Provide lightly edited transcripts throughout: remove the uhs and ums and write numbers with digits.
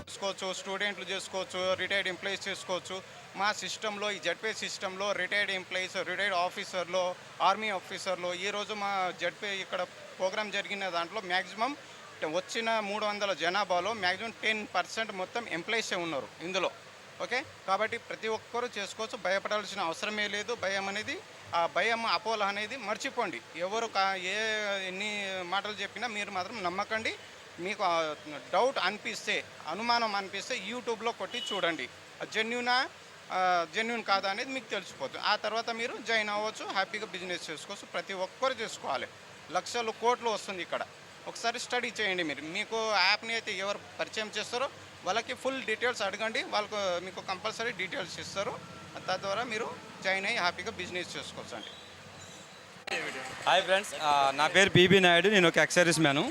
చేసుకోవచ్చు, స్టూడెంట్లు చేసుకోవచ్చు, రిటైర్డ్ ఎంప్లాయీస్ చేసుకోవచ్చు. మా సిస్టంలో ఈ జెడ్పే సిస్టంలో రిటైర్డ్ ఎంప్లాయీస్, రిటైర్డ్ ఆఫీసర్లు, ఆర్మీ ఆఫీసర్లు ఈరోజు మా జెడ్పే ఇక్కడ ప్రోగ్రామ్ జరిగిన దాంట్లో మ్యాక్సిమం వచ్చిన 300 జనాభాలో మ్యాక్సిమం 10% మొత్తం ఎంప్లాయీసే ఉన్నారు ఇందులో. ఓకే, కాబట్టి ప్రతి ఒక్కరూ చేసుకోవచ్చు, భయపడాల్సిన అవసరమే లేదు. భయం అనేది ఆ భయం అపోహ అనేది మర్చిపోండి. ఎవరు ఏ ఎన్ని మాటలు చెప్పినా మీరు మాత్రం నమ్మకండి. మీకు డౌట్ అనిపిస్తే, అనుమానం అనిపిస్తే యూట్యూబ్లో కొట్టి చూడండి, జెన్యున్ కాదా అనేది మీకు తెలిసిపోతుంది. ఆ తర్వాత మీరు జాయిన్ అవ్వచ్చు, హ్యాపీగా బిజినెస్ చేసుకోవచ్చు. ప్రతి ఒక్కరు చేసుకోవాలి. లక్షలు కోట్లు వస్తుంది ఇక్కడ. ఒకసారి స్టడీ చేయండి. మీకు యాప్ని అయితే ఎవరు పరిచయం చేస్తారో వాళ్ళకి ఫుల్ డీటెయిల్స్ అడగండి, వాళ్ళకు మీకు కంపల్సరీ డీటెయిల్స్ ఇస్తారు. తద్వారా మీరు జాయిన్ అయ్యి హ్యాపీగా బిజినెస్ చేసుకోవచ్చు అండి. హాయ్ ఫ్రెండ్స్, నా పేరు పీబీ నాయుడు. నేను ఒక ఎక్సర్వీస్ మ్యాను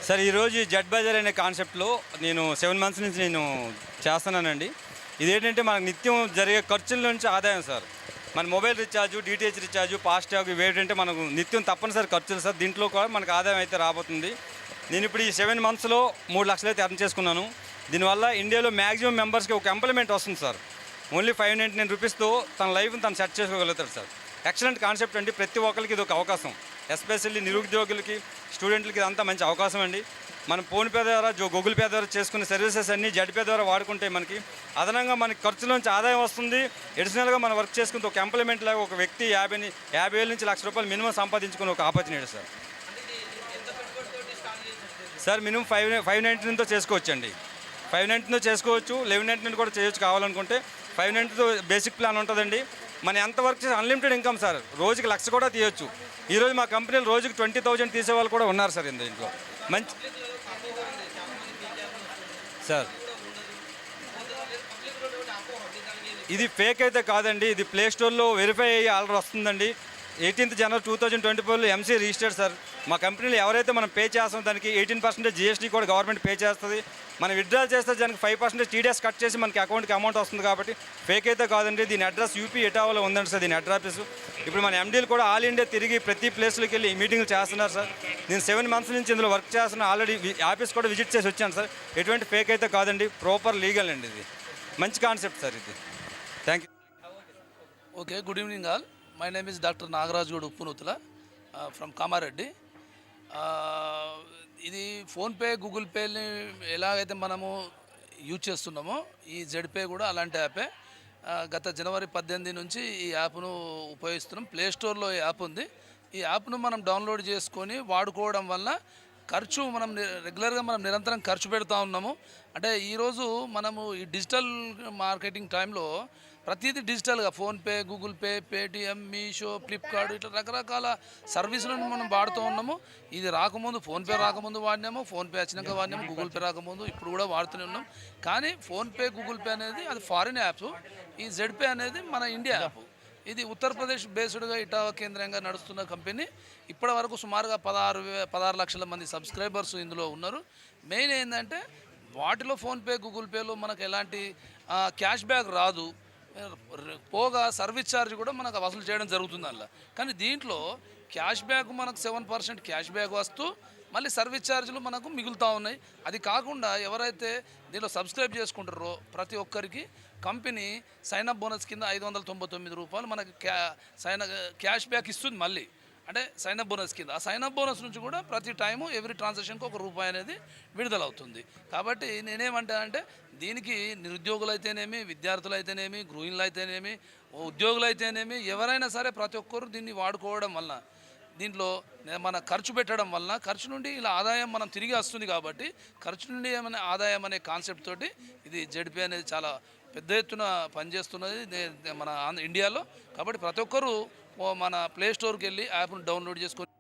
సార్. ఈరోజు జెడ్ బజార్ అనే కాన్సెప్ట్లో నేను 7 months నుంచి నేను చేస్తున్నానండి. ఇదేంటంటే మనకు నిత్యం జరిగే ఖర్చుల నుంచి ఆదాయం సార్. మన mobile recharge, DTH recharge, FASTag ఇవేంటంటే మనకు నిత్యం తప్పనిసరి ఖర్చులు సార్. దీంట్లో కూడా మనకు ఆదాయం అయితే రాబోతుంది. నేను ఇప్పుడు ఈ 7 monthsలో 3 లక్షలు అయితే ఎర్న్ చేసుకున్నాను. దీనివల్ల ఇండియాలో మ్యాక్సిమం మెంబర్స్కి ఒక ఎంప్లాయ్మెంట్ వస్తుంది సార్. ఓన్లీ 599 రూపీస్తో తన లైఫ్ని తను సెట్ చేసుకోగలుగుతాడు సార్. ఎక్సలెంట్ కాన్సెప్ట్ అండి. ప్రతి ఒక్కరికి ఇది ఒక అవకాశం, ఎస్పెషల్లీ నిరుద్యోగులకి, స్టూడెంట్లకి ఇదంతా మంచి అవకాశం అండి. మనం ఫోన్పే ద్వారా, గూగుల్ పే ద్వారా చేసుకునే సర్వీసెస్ అన్నీ జెడ్పే ద్వారా వాడుకుంటే మనకి అదనంగా మనకి ఖర్చులోంచి ఆదాయం వస్తుంది. అడిషనల్గా మనం వర్క్ చేసుకుంటే ఒక ఎంప్లాయ్మెంట్ లాగా ఒక వ్యక్తి 50,000 నుంచి ₹1,00,000 మినిమం సంపాదించుకునే ఒక ఆపర్చునిటీ సార్. సార్ మినిమం 599తో చేసుకోవచ్చండి. 599తో చేసుకోవచ్చు, 1199 కూడా చేయొచ్చు కావాలనుకుంటే. 599తో బేసిక్ ప్లాన్ ఉంటుందండి. మనం ఎంత వర్క్ చేసి అన్లిమిటెడ్ ఇన్కమ్ సార్. రోజుకి 1,00,000 కూడా తీయొచ్చు. ఈరోజు మా కంపెనీలో రోజుకి 20,000 తీసే వాళ్ళు కూడా ఉన్నారు సార్ ఇంట్లో. మంచి సార్, ఇది ఫేక్ అయితే కాదండి. ఇది ప్లే స్టోర్లో వెరిఫై అయ్యి ఆర్డర్ వస్తుందండి. 18th January 2024లో ఎంసీ రిజిస్టర్డ్ సార్. మా కంపెనీలో ఎవరైతే మనం పే చేస్తామో దానికి 18% జీఎస్టీ కూడా గవర్నమెంట్ పే చేస్తుంది. మనం విత్డ్రా చేస్తే దానికి 5% టీడీఎస్ కట్ చేసి మనకి అకౌంట్కి అమౌంట్ వస్తుంది. కాబట్టి ఫేక్ అయితే కాదండి. దీని అడ్రస్ యూపీ ఎటావాలో ఉందండి సార్ దీని అడ్రస్. ఇప్పుడు మన ఎండీలు కూడా ఆల్ ఇండియా తిరిగి ప్రతి ప్లేస్లోకి వెళ్ళి మీటింగ్లు చేస్తున్నారు సార్. నేను 7 months నుంచి ఇందులో వర్క్ చేస్తున్నా. ఆల్రెడీ ఆఫీస్ కూడా విజిట్ చేసి వచ్చాను సార్. ఎటువంటి ఫేక్ అయితే కాదండి, ప్రాపర్ లీగల్ అండి. ఇది మంచి కాన్సెప్ట్ సార్ ఇది. Thank you. Okay, good evening all. My name is doctor Nagaraju Gouda Uppunuthula from Kamareddy. ఇది ఫోన్పే, గూగుల్ పేని ఎలాగైతే మనము యూజ్ చేస్తున్నామో ఈ జెడ్పే కూడా అలాంటి యాపే. గత January 18 నుంచి ఈ యాప్ను ఉపయోగిస్తున్నాం. ప్లే స్టోర్లో ఈ యాప్ ఉంది. ఈ యాప్ను మనం డౌన్లోడ్ చేసుకొని వాడుకోవడం వల్ల ఖర్చు మనం రెగ్యులర్గా మనం నిరంతరం ఖర్చు పెడతా ఉన్నాము. అంటే ఈరోజు మనము ఈ డిజిటల్ మార్కెటింగ్ టైంలో ప్రతిదీ డిజిటల్గా PhonePe, Google pay, Paytm, Meesho, Flipkart ఇట్లా రకరకాల సర్వీసులను మనం వాడుతూ ఉన్నాము. ఇది రాకముందు ఫోన్పే రాకముందు వాడినాము, ఫోన్పే వచ్చినాక వాడినాము, గూగుల్ పే రాకముందు, ఇప్పుడు కూడా వాడుతూనే ఉన్నాం. కానీ ఫోన్పే, గూగుల్ పే అనేది అది ఫారిన్ యాప్స్. ఈ జెడ్పే అనేది మన ఇండియా యాప్. ఇది ఉత్తరప్రదేశ్ బేస్డ్గా ఇటావా కేంద్రంగా నడుస్తున్న కంపెనీ. ఇప్పటి వరకు సుమారుగా 16 లక్షల మంది సబ్స్క్రైబర్స్ ఇందులో ఉన్నారు. మెయిన్ ఏంటంటే వాటిలో ఫోన్పే, గూగుల్ పేలో మనకు ఎలాంటి క్యాష్ బ్యాక్ రాదు. పోగా సర్వీస్ ఛార్జ్ కూడా మనకు వసూలు చేయడం జరుగుతుంది అలా. కానీ దీంట్లో క్యాష్ బ్యాక్ మనకు 7% క్యాష్ బ్యాక్ వస్తూ మళ్ళీ సర్వీస్ ఛార్జీలు మనకు మిగులుతూ ఉన్నాయి. అది కాకుండా ఎవరైతే దీనిలో సబ్స్క్రైబ్ చేసుకుంటారో ప్రతి ఒక్కరికి కంపెనీ సైనప్ బోనస్ కింద ₹599 మనకి క్యాష్ బ్యాక్ ఇస్తుంది. మళ్ళీ అంటే సైనప్ బోనస్ కింద. ఆ సైనప్ బోనస్ నుంచి కూడా ప్రతి టైము ఎవ్రీ ట్రాన్సాక్షన్కి ₹1 అనేది విడుదలవుతుంది. కాబట్టి నేనేమంటానంటే దీనికి నిరుద్యోగులు అయితేనేమి, విద్యార్థులు అయితేనేమి, గృహిణులు అయితేనేమి, ఉద్యోగులు అయితేనేమి, ఎవరైనా సరే ప్రతి ఒక్కరు దీన్ని వాడుకోవడం వలన, దీంట్లో మన ఖర్చు పెట్టడం వలన ఖర్చు నుండి ఇలా ఆదాయం మనం తిరిగి వస్తుంది. కాబట్టి ఖర్చు నుండి ఏమైనా ఆదాయం అనే కాన్సెప్ట్ తోటి ఇది జెడ్పీ అనేది చాలా పెద్ద ఎత్తున పనిచేస్తున్నది మన ఇండియాలో. కాబట్టి ప్రతి ఒక్కరూ మన ప్లే స్టోర్కి వెళ్ళి యాప్ను డౌన్లోడ్ చేసుకొని